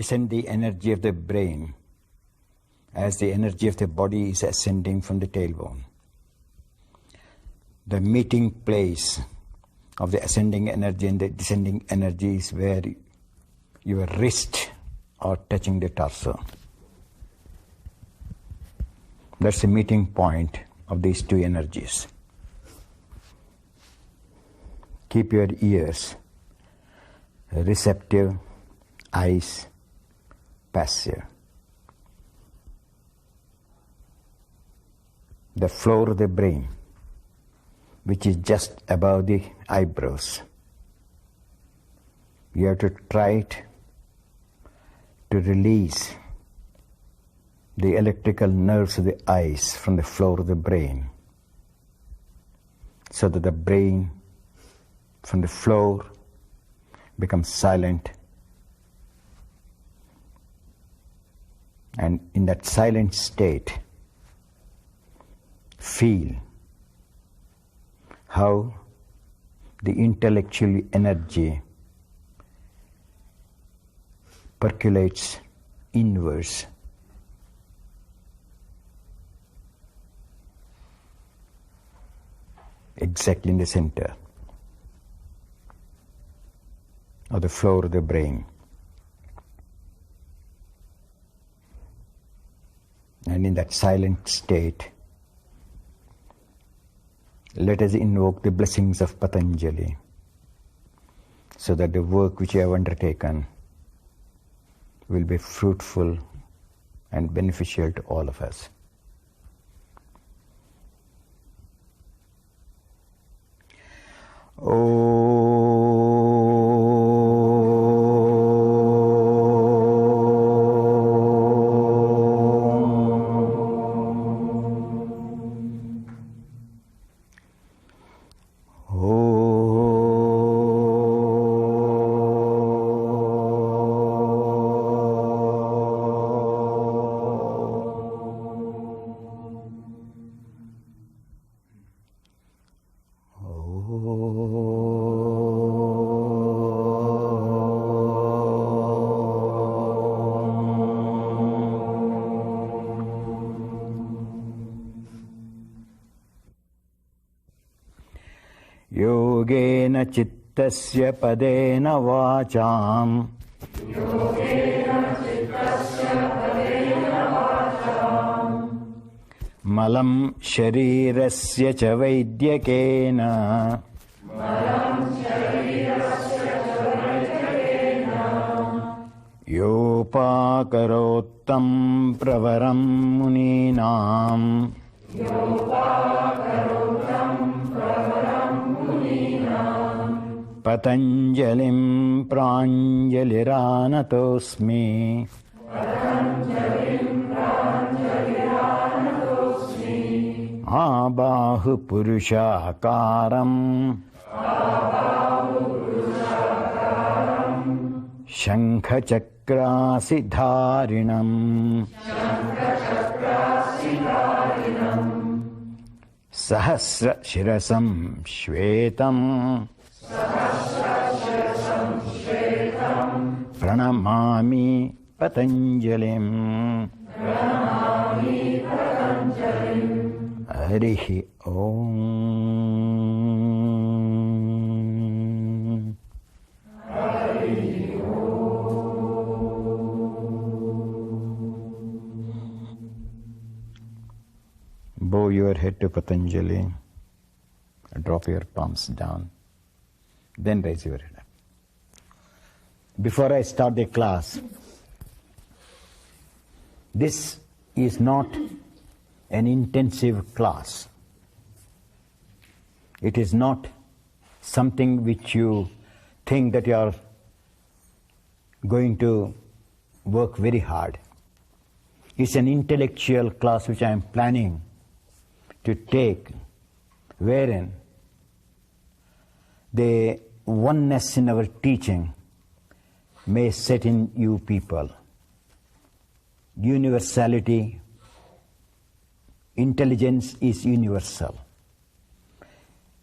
descend the energy of the brain as the energy of the body is ascending from the tailbone. The meeting place of the ascending energy and the descending energy is where your wrist are touching the torso. That's the meeting point of these two energies. Keep your ears receptive, eyes passive. The floor of the brain, which is just above the eyebrows. You have to try to release the electrical nerves of the eyes from the floor of the brain, so that the brain from the floor becomes silent, and in that silent state, feel how the intellectual energy percolates inwards. Exactly in the center of the floor of the brain. And in that silent state, let us invoke the blessings of Patanjali, so that the work which you have undertaken will be fruitful and beneficial to all of us. Yogena chittasya padena vacham malam sharirasya cha vaidyakena yopakarottam pravaram muninam Patanjalim pranjaliranatosmi Abahu purushakaram Shankhachakrasi dharinam Sahasra shirasam shvetam Pranamami Patanjalim. Harihi Om. Bow your head to Patanjali. Drop your palms down. Then raise your head up. Before I start the class, this is not an intensive class. It is not something which you think that you are going to work very hard. It's an intellectual class which I am planning to take, wherein the oneness in our teaching may set in you people. Universality, intelligence is universal.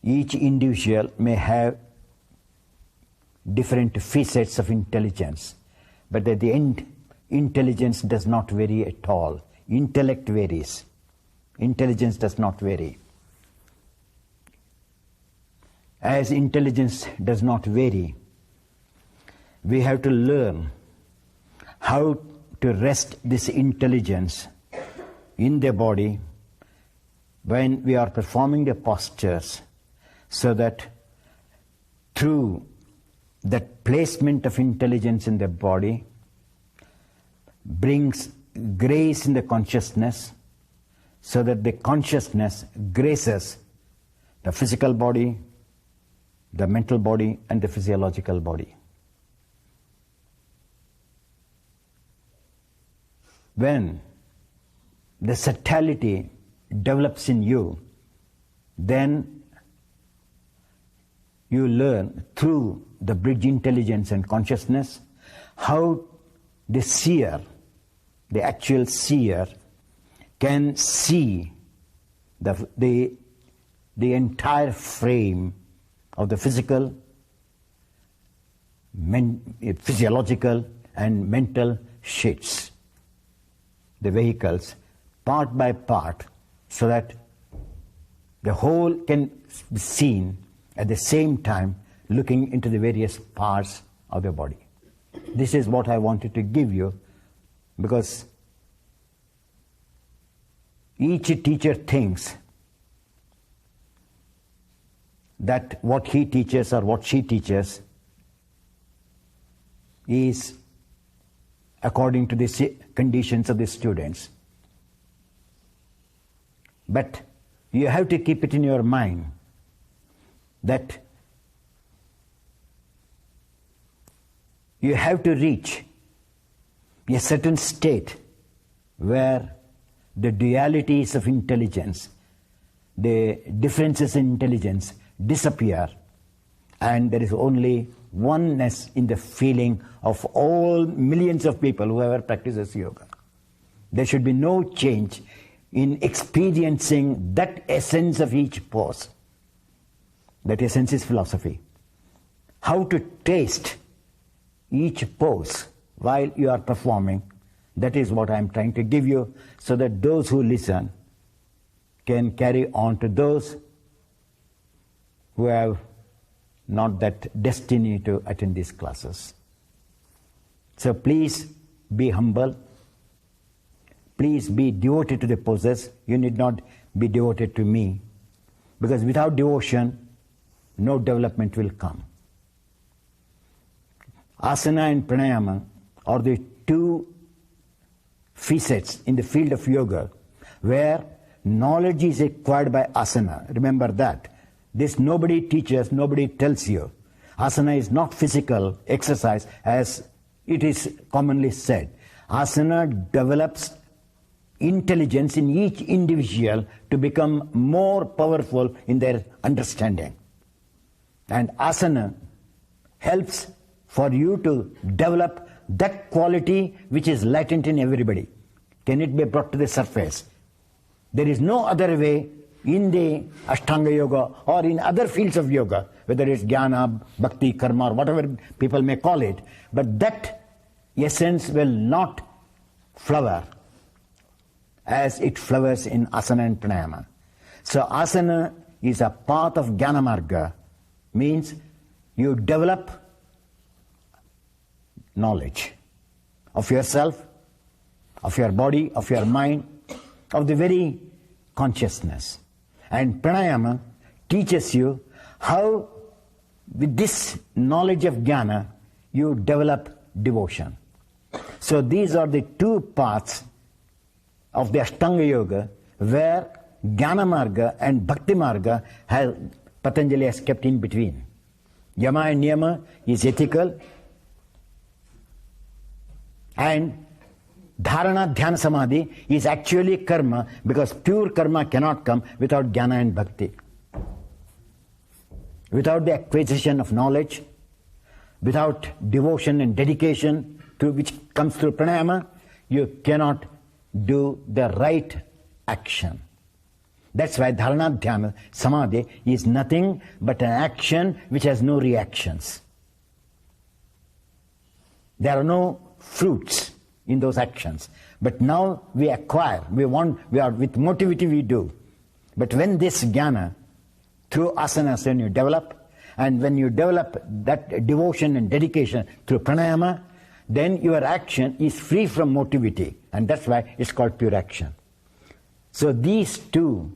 Each individual may have different facets of intelligence, but at the end, intelligence does not vary at all. Intellect varies. Intelligence does not vary. As intelligence does not vary, we have to learn how to rest this intelligence in the body when we are performing the postures, so that through that placement of intelligence in the body brings grace in the consciousness, so that the consciousness graces the physical body, the mental body, and the physiological body. When the subtlety develops in you, then you learn through the bridge intelligence and consciousness how the seer, the actual seer, can see the entire frame of the physical, physiological and mental sheets, the vehicles, part by part, so that the whole can be seen at the same time, looking into the various parts of the body. This is what I wanted to give you, because each teacher thinks that what he teaches or what she teaches is according to the conditions of the students. But you have to keep it in your mind that you have to reach a certain state where the dualities of intelligence, the differences in intelligence disappear, and there is only oneness in the feeling of all millions of people who ever practices yoga. There should be no change in experiencing that essence of each pose. That essence is philosophy. How to taste each pose while you are performing, that is what I am trying to give you, so that those who listen can carry on to those who have not that destiny to attend these classes. So please be humble. Please be devoted to the poses. You need not be devoted to me, because without devotion, no development will come. Asana and pranayama are the two facets in the field of yoga where knowledge is acquired by asana. Remember that. This nobody teaches, nobody tells you. Asana is not physical exercise as it is commonly said. Asana develops intelligence in each individual to become more powerful in their understanding. And asana helps for you to develop that quality which is latent in everybody. Can it be brought to the surface? There is no other way in the Ashtanga Yoga or in other fields of yoga, whether it's Jnana, Bhakti, Karma, or whatever people may call it, but that essence will not flower as it flowers in asana and pranayama. So asana is a path of Jnana marga, means you develop knowledge of yourself, of your body, of your mind, of the very consciousness. And pranayama teaches you how, with this knowledge of jnana, you develop devotion. So these are the two paths of the Ashtanga Yoga where Jnana Marga and Bhakti Marga Patanjali has kept in between. Yama and Niyama is ethical, and Dharana, Dhyana, Samadhi is actually karma, because pure karma cannot come without Jnana and Bhakti. Without the acquisition of knowledge, without devotion and dedication which comes through pranayama, you cannot do the right action. That's why Dharana, Dhyana, Samadhi is nothing but an action which has no reactions. There are no fruits in those actions. But now we acquire, we are with motivity we do. But when this jnana, through asanas, when you develop, and when you develop that devotion and dedication through pranayama, then your action is free from motivity, and that's why it's called pure action. So these two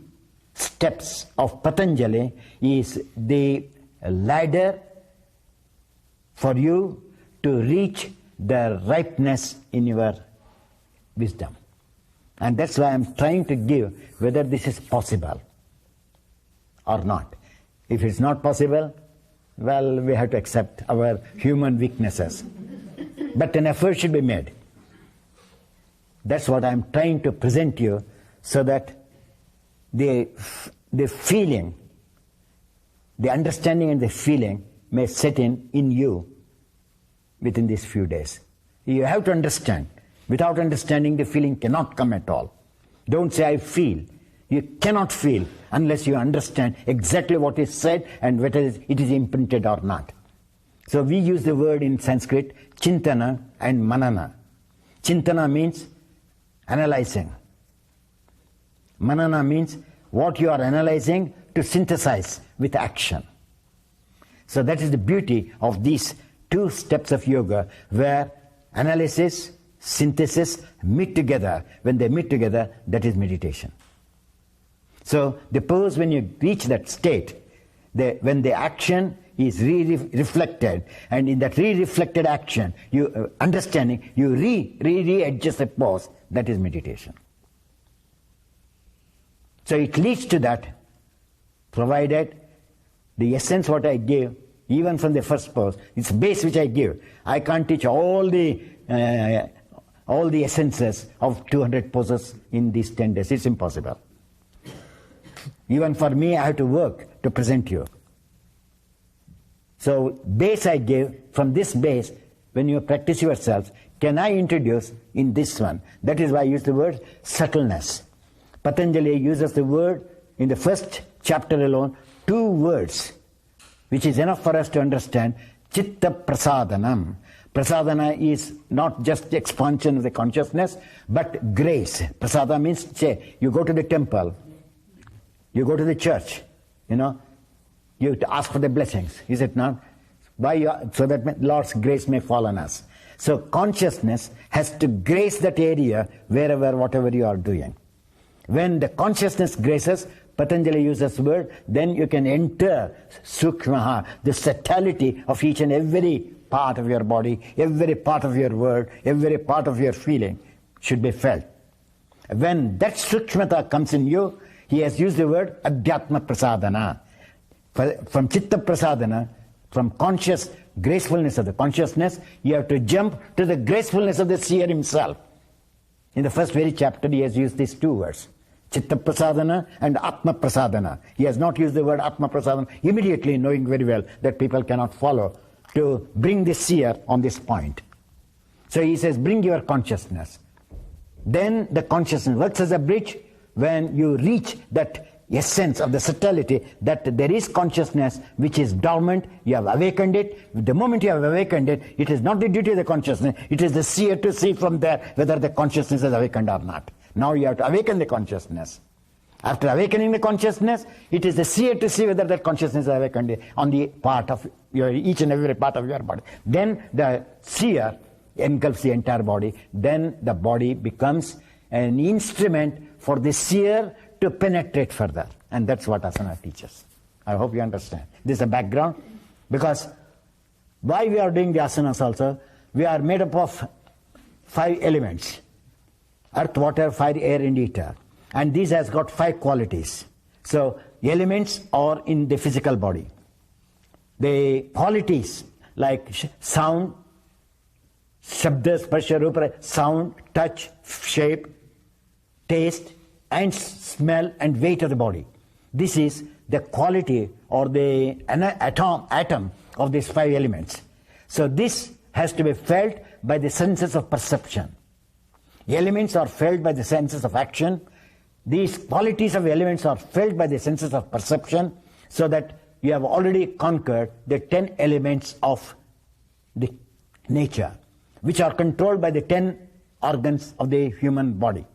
steps of Patanjali is the ladder for you to reach the ripeness in your wisdom. And that's why I'm trying to give whether this is possible or not. If it's not possible, well, we have to accept our human weaknesses. But an effort should be made. That's what I'm trying to present you, so that the feeling, the understanding and the feeling may set in you within these few days. You have to understand. Without understanding, the feeling cannot come at all. Don't say, I feel. You cannot feel unless you understand exactly what is said and whether it is imprinted or not. So we use the word in Sanskrit, chintana and manana. Chintana means analyzing. Manana means what you are analyzing to synthesize with action. So that is the beauty of these two steps of yoga, where analysis, synthesis meet together. When they meet together, that is meditation. So the pose, when you reach that state, when the action is reflected, and in that reflected action, you understanding, you readjust the pose, that is meditation. So it leads to that, provided the essence what I give, even from the first pose, it's base which I give. I can't teach all the essences of 200 poses in these 10 days. It's impossible. Even for me, I have to work to present you. So base I give, from this base, when you practice yourselves, can I introduce in this one? That is why I use the word subtleness. Patanjali uses the word, in the first chapter alone, 2 words, which is enough for us to understand. Chitta prasadanam. Prasadana is not just the expansion of the consciousness, but grace. Prasada means, say, you go to the temple, you go to the church, you ask for the blessings, is it not? So that Lord's grace may fall on us. So consciousness has to grace that area wherever, whatever you are doing. When the consciousness graces, Patanjali uses the word, then you can enter sukmaha, the subtlety of each and every part of your body, every part of your word, every part of your feeling should be felt. When that sukmata comes in you, he has used the word adhyatma prasadana. From chitta prasadana, from conscious gracefulness of the consciousness, you have to jump to the gracefulness of the seer himself. In the first very chapter, he has used these 2 words, chitta prasadana and atma prasadana. He has not used the word atma prasadana, immediately knowing very well that people cannot follow, to bring the seer on this point. So he says, bring your consciousness. Then the consciousness works as a bridge. When you reach that essence of the subtlety, that there is consciousness which is dormant, you have awakened it. The moment you have awakened it, it is not the duty of the consciousness, it is the seer to see from there whether the consciousness is awakened or not. Now you have to awaken the consciousness. After awakening the consciousness, it is the seer to see whether that consciousness is awakened on the part of each and every part of your body. Then the seer engulfs the entire body. Then the body becomes an instrument for the seer to penetrate further. And that's what asana teaches. I hope you understand. This is a background. Because why we are doing the asanas also, we are made up of 5 elements. Earth, water, fire, air and ether. And these has got 5 qualities. So elements are in the physical body. The qualities like sound, shabda, sparsha, rupa, sound, touch, shape, taste, and smell and weight of the body. This is the quality or the atom of these 5 elements. So this has to be felt by the senses of perception. Elements are felt by the senses of action. These qualities of elements are felt by the senses of perception, so that you have already conquered the 10 elements of the nature. which are controlled by the 10 organs of the human body.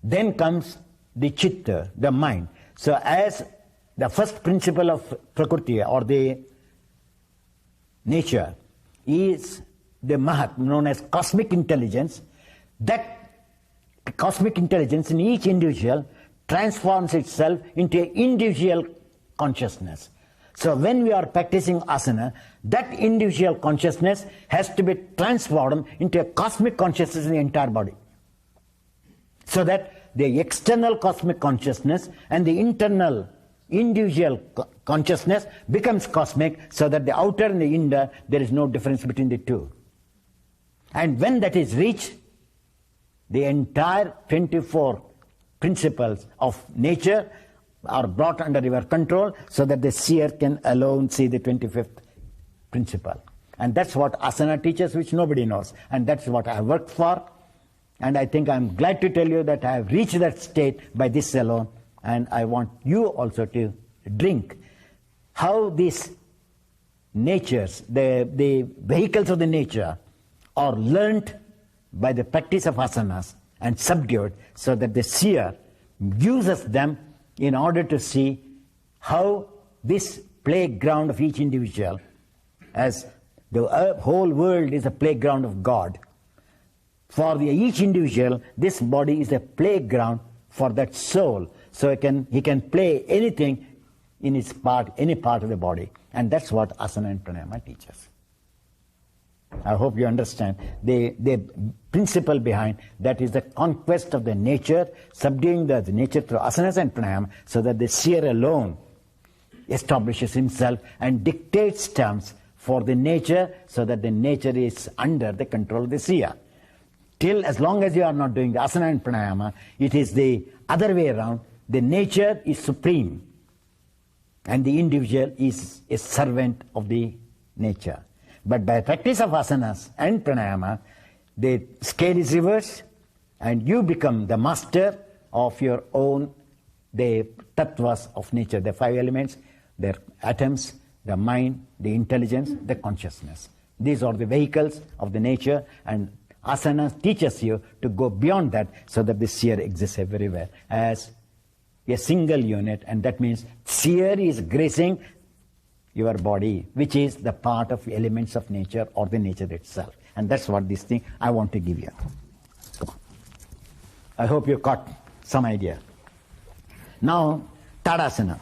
Then comes the chitta, the mind. So as the first principle of Prakriti or the nature is the Mahat, known as cosmic intelligence, that cosmic intelligence in each individual transforms itself into an individual consciousness. So when we are practicing asana, that individual consciousness has to be transformed into a cosmic consciousness in the entire body. So that the external cosmic consciousness and the internal individual consciousness becomes cosmic, so that the outer and the inner, there is no difference between the two. And when that is reached, the entire 24 principles of nature are brought under your control, so that the seer can alone see the 25th principle. And that's what asana teaches, which nobody knows. And that's what I have worked for. And I think I'm glad to tell you that I have reached that state by this alone. And I want you also to drink how these natures, the vehicles of the nature, are learnt by the practice of asanas and subdued, so that the seer uses them in order to see how this playground of each individual, as the whole world is a playground of God, for each individual, this body is a playground for that soul. So he can play anything in his part, any part of the body. And that's what asana and pranayama teaches. I hope you understand the principle behind that is the conquest of the nature, subduing the nature through asanas and pranayama, so that the seer alone establishes himself and dictates terms for the nature, so that the nature is under the control of the seer. Till as long as you are not doing the asana and pranayama, it is the other way around. The nature is supreme and the individual is a servant of the nature. But by practice of asanas and pranayama, the scale is reversed and you become the master of your own, the tattvas of nature, the 5 elements, their atoms, the mind, the intelligence, the consciousness. These are the vehicles of the nature, and asana teaches you to go beyond that, so that the seer exists everywhere as a single unit, and that means seer is gracing your body, which is the part of elements of nature or the nature itself. And that's what this thing I want to give you. Come on. I hope you caught some idea. Now, Tadasana.